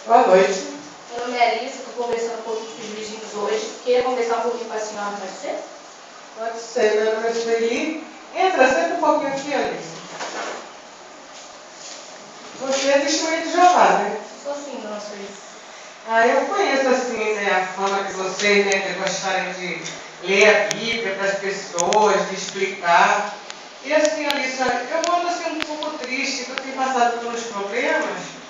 Boa noite. Meu nome é Alice, estou conversando um pouquinho com os vizinhos hoje. Queria conversar um pouquinho com a senhora, pode ser? Pode ser, meu nome é Sueli. Entra, senta um pouquinho aqui, Alice. Você é testemunha de Jeová, né? Sou sim, dona Sueli. Eu conheço assim, né, a fama de vocês, né, de gostarem de ler a Bíblia para as pessoas, de explicar. E assim, Alice, eu ando assim um pouco triste, que eu tenho passado por uns problemas.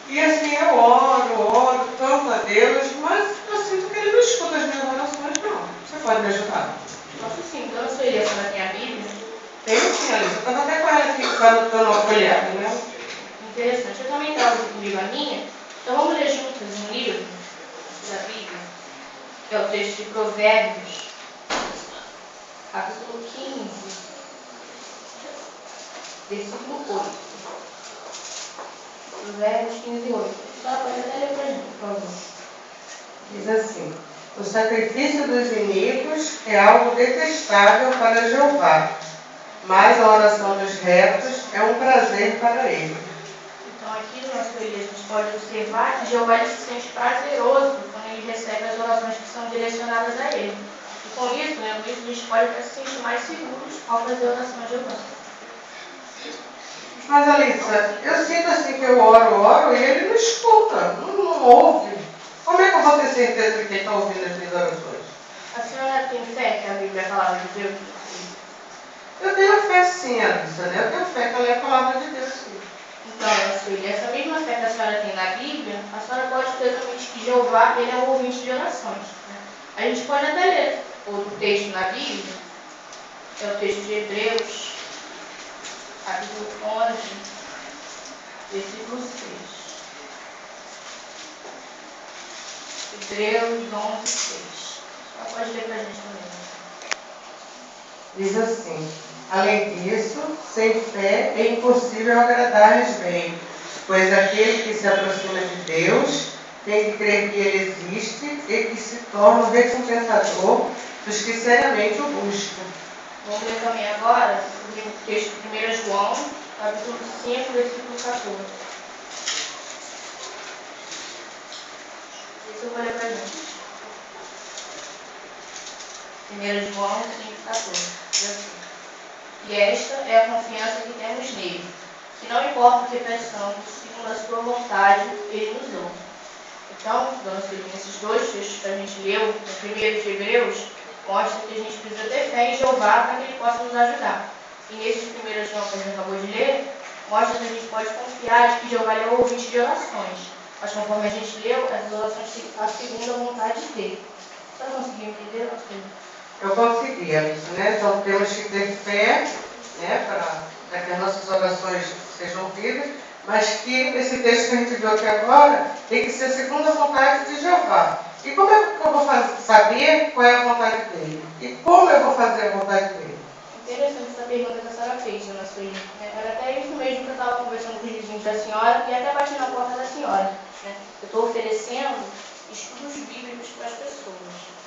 E assim, eu oro tanto a Deus, mas eu sinto que Ele não escuta as minhas orações, não. Você pode me ajudar? Posso sim, dona Sueli, a senhora tem a Bíblia? Tenho sim, Alice. Eu estava até com ela aqui, dando uma folhada, né? Interessante. Eu também trago comigo a minha. Então vamos ler juntos um livro da Bíblia, que é o texto de Provérbios, capítulo 15, versículo 8. Provérbios 15, 8. A senhora pode até ler para a gente, por favor. Diz assim: o sacrifício dos inimigos é algo detestável para Jeová, mas a oração dos retos é um prazer para ele. Então aqui no nosso livro a gente pode observar que Jeová se sente prazeroso quando ele recebe as orações que são direcionadas a ele. E com isso, a gente pode até se sentir mais seguros ao fazer oração a Jeová. Mas, Alissa, eu sinto assim que eu oro e ele não escuta, não ouve. Como é que eu vou ter certeza de que ele está ouvindo as minhas orações? A senhora tem fé que a Bíblia é a palavra de Deus? Eu tenho fé sim, Alissa, né? Eu tenho fé que ela é a palavra de Deus sim. Então, minha filha, essa mesma fé que a senhora tem na Bíblia, a senhora pode ter também que Jeová, ele é um ouvinte de orações. Né? A gente pode até ler outro texto na Bíblia, que é o texto de Hebreus, capítulo 11, versículo 6. Hebreus 11, 6. A senhora pode ler para a gente também. Diz assim: além disso, sem fé é impossível agradar-lhes bem, pois aquele que se aproxima de Deus tem que crer que Ele existe e que se torna o recompensador dos que seriamente o buscam. Vamos ler também agora o texto de 1 João, capítulo 5, versículo 14. Isso eu vou ler para a gente. 1 João 5,14. Diz assim: e esta é a confiança que temos nele, que não importa o que pensamos, segundo a sua vontade, ele nos ouve. Então, dona Celina, esses dois textos que a gente leu, no primeiro de Hebreus, mostra que a gente precisa ter fé em Jeová para que ele possa nos ajudar. E nesse de 1 João que a gente acabou de ler, mostra que a gente pode confiar de que Jeová é o ouvinte de orações. Mas conforme a gente leu, essas orações segundo a vontade dele. Você não conseguiu entender, dona Celina? Eu consegui, Alice, né? Então temos que ter fé, né, para que as nossas orações sejam ouvidas, mas que esse texto que a gente viu aqui agora tem que ser segundo a vontade de Jeová. E como é que eu vou saber qual é a vontade dele? E como eu vou fazer a vontade dele? Interessante essa pergunta que a senhora fez, dona Sueli. Era até isso mesmo que eu estava conversando com os vizinhos da senhora e até bati na porta da senhora. Né? Eu estou oferecendo estudos bíblicos para as pessoas.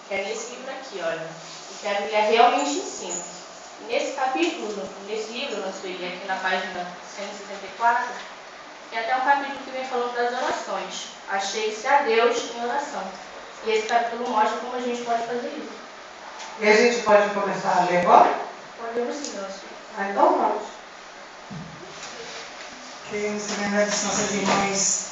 Que é nesse livro aqui, olha. O que a Bíblia realmente ensina. E nesse capítulo, nesse livro, dona Sueli, aqui na página 164, tem até um capítulo que vem falando das orações. Achei-se a Deus em oração. E esse capítulo mostra como a gente pode fazer isso. E a gente pode começar a ler agora? Podemos sim, dona Sueli. Então vamos. Queremos lembrar das nossas irmãs